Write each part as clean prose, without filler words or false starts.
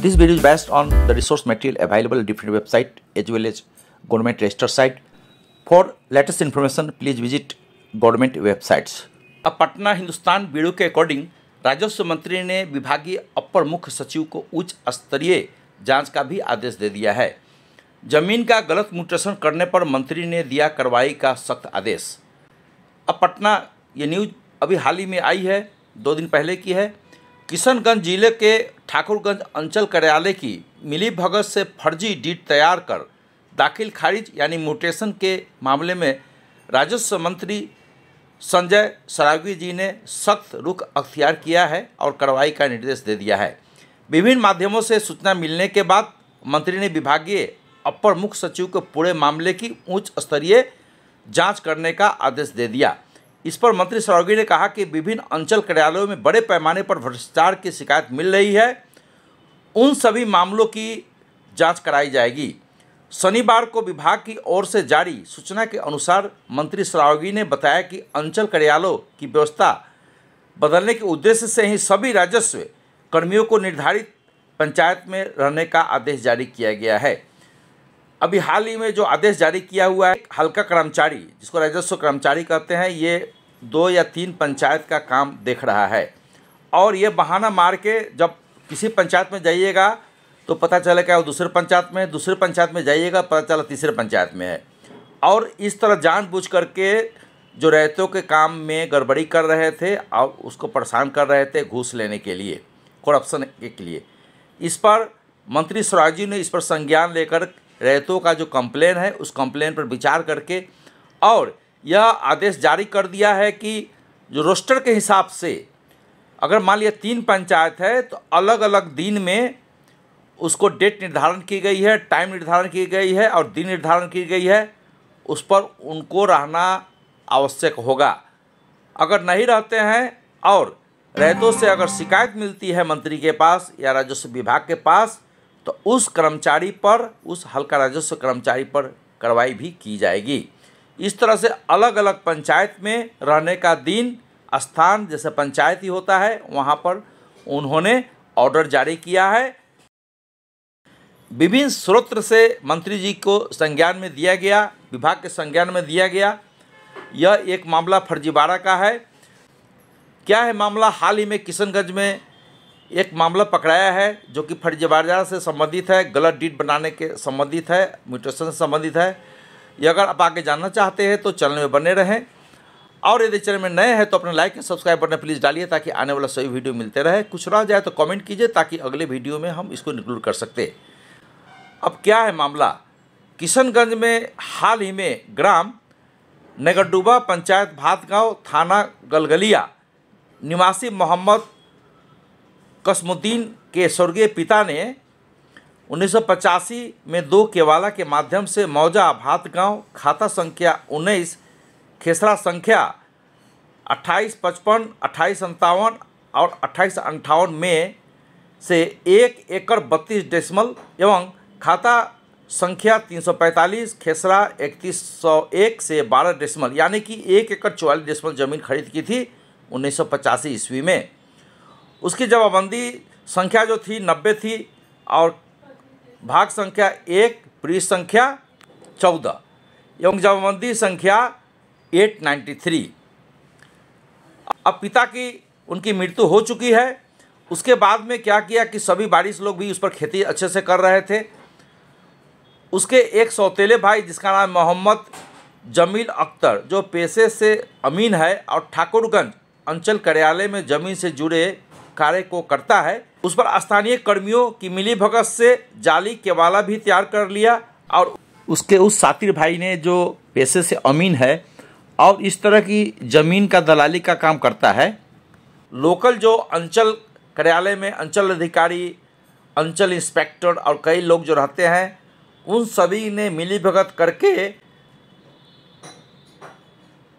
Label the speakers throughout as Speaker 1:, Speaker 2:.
Speaker 1: This video is based on the resource material available at different website as well as government register site. For latest information, please visit government websites. अब Patna Hindustan bureau के according राजस्व मंत्री ने विभागीय अपर मुख्य सचिव को उच्च स्तरीय जांच का भी आदेश दे दिया है। जमीन का गलत म्यूटेशन करने पर मंत्री ने दिया कार्रवाई का सख्त आदेश। अब पटना ये न्यूज़ अभी हाल ही में आई है, 2 दिन पहले की है। किशनगंज जिले के ठाकुरगंज अंचल कार्यालय की मिलीभगत से फर्जी डीड तैयार कर दाखिल खारिज यानी म्यूटेशन के मामले में राजस्व मंत्री संजय सरावगी जी ने सख्त रुख अख्तियार किया है और कार्रवाई का निर्देश दे दिया है। विभिन्न माध्यमों से सूचना मिलने के बाद मंत्री ने विभागीय अपर मुख्य सचिव को पूरे मामले की उच्च स्तरीय जांच करने का आदेश दे दिया। इस पर मंत्री सरावगी ने कहा कि विभिन्न अंचल कार्यालयों में बड़े पैमाने पर भ्रष्टाचार की शिकायत मिल रही है, उन सभी मामलों की जांच कराई जाएगी। शनिवार को विभाग की ओर से जारी सूचना के अनुसार मंत्री सरावगी ने बताया कि अंचल कार्यालयों की व्यवस्था बदलने के उद्देश्य से ही सभी राजस्व कर्मियों को निर्धारित पंचायत में रहने का आदेश जारी किया गया है। अभी हाल ही में जो आदेश जारी किया हुआ है, हल्का कर्मचारी जिसको राजस्व कर्मचारी कहते हैं, ये 2 या 3 पंचायत का काम देख रहा है और ये बहाना मार के जब किसी पंचायत में जाइएगा तो पता चलेगा वो दूसरे पंचायत में है, दूसरे पंचायत में जाइएगा पता चला तीसरे पंचायत में है। और इस तरह जानबूझ करके जो रैयतों के काम में गड़बड़ी कर रहे थे और उसको परेशान कर रहे थे घूस लेने के लिए, करप्शन के लिए। इस पर मंत्री सरावगी ने इस पर संज्ञान लेकर रैयतों का जो कंप्लेन है उस कंप्लेन पर विचार करके और यह आदेश जारी कर दिया है कि जो रोस्टर के हिसाब से अगर मान लिया 3 पंचायत है तो अलग अलग दिन में उसको डेट निर्धारण की गई है, टाइम निर्धारण की गई है और दिन निर्धारण की गई है, उस पर उनको रहना आवश्यक होगा। अगर नहीं रहते हैं और रैयतों से अगर शिकायत मिलती है मंत्री के पास या राजस्व विभाग के पास तो उस कर्मचारी पर, उस हल्का राजस्व कर्मचारी पर कार्रवाई भी की जाएगी। इस तरह से अलग अलग पंचायत में रहने का दिन, स्थान जैसे पंचायत ही होता है वहाँ पर उन्होंने ऑर्डर जारी किया है। विभिन्न स्रोत से मंत्री जी को संज्ञान में दिया गया, विभाग के संज्ञान में दिया गया। यह एक मामला फर्जीवाड़ा का है। क्या है मामला? हाल ही में किशनगंज में एक मामला पकड़ाया है जो कि फर्जीवाड़ा से संबंधित है, गलत डीड बनाने के संबंधित है, म्यूटेशन से संबंधित है। ये अगर आप आगे जानना चाहते हैं तो चैनल में बने रहें और यदि चैनल में नए हैं तो अपने लाइक और सब्सक्राइब बटन प्लीज़ डालिए ताकि आने वाला सभी वीडियो मिलते रहे। कुछ रह जाए तो कमेंट कीजिए ताकि अगले वीडियो में हम इसको इंक्लूड कर सकते। अब क्या है मामला? किशनगंज में हाल ही में ग्राम नगरडूबा, पंचायत भातगांव, थाना गलगलिया निवासी मोहम्मद कसमुद्दीन के स्वर्गीय पिता ने 1985 में 2 केवाला के माध्यम से मौजा भातगांव खाता संख्या 19 खेसरा संख्या 2855, 2857 और 2858 में से 1 एकड़ 32 डेसिमल एवं खाता संख्या 345 खेसरा 3101 से 12 डेसिमल यानी कि 1 एकड़ 44 डेसिमल ज़मीन खरीद की थी 1985 ईस्वी में। उसकी जमाबंदी संख्या जो थी 90 थी और भाग संख्या 1, पृष्ठ संख्या 14 एवं जमाबंदी संख्या 893। अब पिता की उनकी मृत्यु हो चुकी है। उसके बाद में क्या किया कि सभी बारिश लोग भी उस पर खेती अच्छे से कर रहे थे। उसके एक सौतेले भाई जिसका नाम मोहम्मद जमील अख्तर जो पेशे से अमीन है और ठाकुरगंज अंचल कार्यालय में ज़मीन से जुड़े कार्य को करता है, उस पर स्थानीय कर्मियों की मिलीभगत से जाली केवाला भी तैयार कर लिया और उसके उस सातिर भाई ने जो पेशे से अमीन है और इस तरह की ज़मीन का दलाली का काम करता है, लोकल जो अंचल कार्यालय में अंचल अधिकारी, अंचल इंस्पेक्टर और कई लोग जो रहते हैं उन सभी ने मिलीभगत करके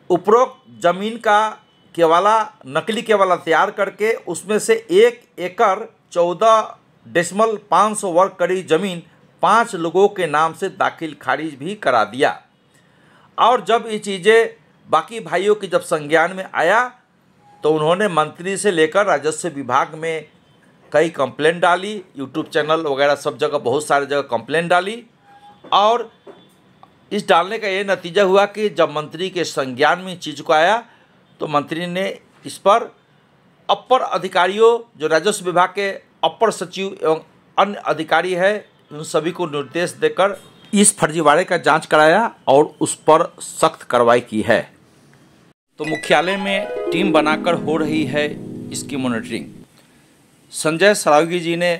Speaker 1: उपरोक्त ज़मीन का केवाला, नकली केवाला तैयार करके उसमें से 1 एकड़ 14 डेसिमल 500 वर्ग कड़ी ज़मीन 5 लोगों के नाम से दाखिल खारिज भी करा दिया। और जब ये चीज़ें बाकी भाइयों की जब संज्ञान में आया तो उन्होंने मंत्री से लेकर राजस्व विभाग में कई कंप्लेंट डाली, यूट्यूब चैनल वगैरह सब जगह, बहुत सारे जगह कंप्लेंट डाली। और इस डालने का ये नतीजा हुआ कि जब मंत्री के संज्ञान में चीज़ को आया तो मंत्री ने इस पर अपर अधिकारियों, जो राजस्व विभाग के अपर सचिव एवं अन्य अधिकारी है, उन सभी को निर्देश देकर इस फर्जीवाड़े का जांच कराया और उस पर सख्त कार्रवाई की है। तो मुख्यालय में टीम बनाकर हो रही है इसकी मॉनिटरिंग। संजय सरावगी जी ने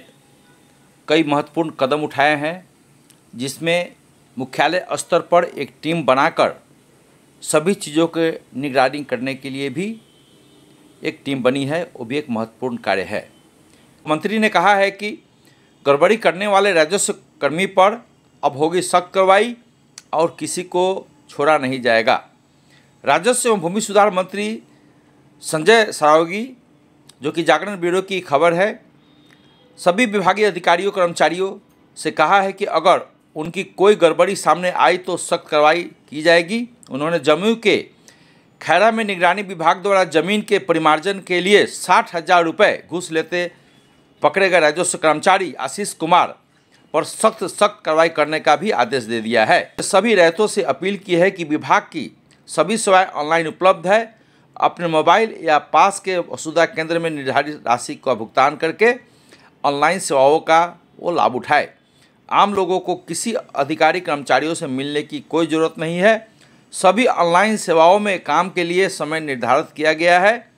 Speaker 1: कई महत्वपूर्ण कदम उठाए हैं, जिसमें मुख्यालय स्तर पर एक टीम बनाकर सभी चीज़ों के निगरानी करने के लिए भी एक टीम बनी है। वो भी एक महत्वपूर्ण कार्य है। मंत्री ने कहा है कि गड़बड़ी करने वाले राजस्व कर्मी पर अब होगी सख्त कार्रवाई और किसी को छोड़ा नहीं जाएगा। राजस्व एवं भूमि सुधार मंत्री संजय सरावगी, जो कि जागरण ब्यूरो की खबर है, सभी विभागीय अधिकारियों कर्मचारियों से कहा है कि अगर उनकी कोई गड़बड़ी सामने आई तो सख्त कार्रवाई की जाएगी। उन्होंने जम्मू के खैरा में निगरानी विभाग द्वारा जमीन के परिमार्जन के लिए 60,000 रुपये घूस लेते पकड़े गए राजस्व कर्मचारी आशीष कुमार पर सख्त कार्रवाई करने का भी आदेश दे दिया है। सभी रैयतों से अपील की है कि विभाग की सभी सेवाएं ऑनलाइन उपलब्ध है। अपने मोबाइल या पास के वसुधा केंद्र में निर्धारित राशि का भुगतान करके ऑनलाइन सेवाओं का वो लाभ उठाए। आम लोगों को किसी अधिकारी कर्मचारियों से मिलने की कोई ज़रूरत नहीं है। सभी ऑनलाइन सेवाओं में काम के लिए समय निर्धारित किया गया है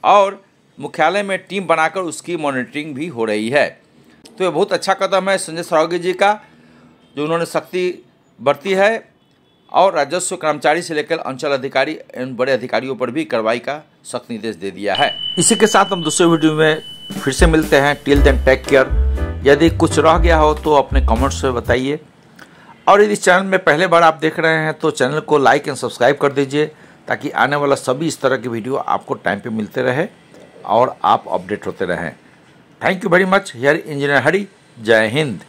Speaker 1: और मुख्यालय में टीम बनाकर उसकी मॉनिटरिंग भी हो रही है। तो ये बहुत अच्छा कदम है संजय सरावगी जी का, जो उन्होंने सख्ती बरती है और राजस्व कर्मचारी से लेकर अंचल अधिकारी एवं बड़े अधिकारियों पर भी कार्रवाई का सख्त निर्देश दे दिया है। इसी के साथ हम दूसरे वीडियो में फिर से मिलते हैं। Till then take care. यदि कुछ रह गया हो तो अपने कमेंट्स में बताइए, और यदि चैनल में पहले बार आप देख रहे हैं तो चैनल को लाइक एंड सब्सक्राइब कर दीजिए, ताकि आने वाला सभी इस तरह की वीडियो आपको टाइम पे मिलते रहे और आप अपडेट होते रहें। Thank you very much. Here engineer Hari. जय हिंद।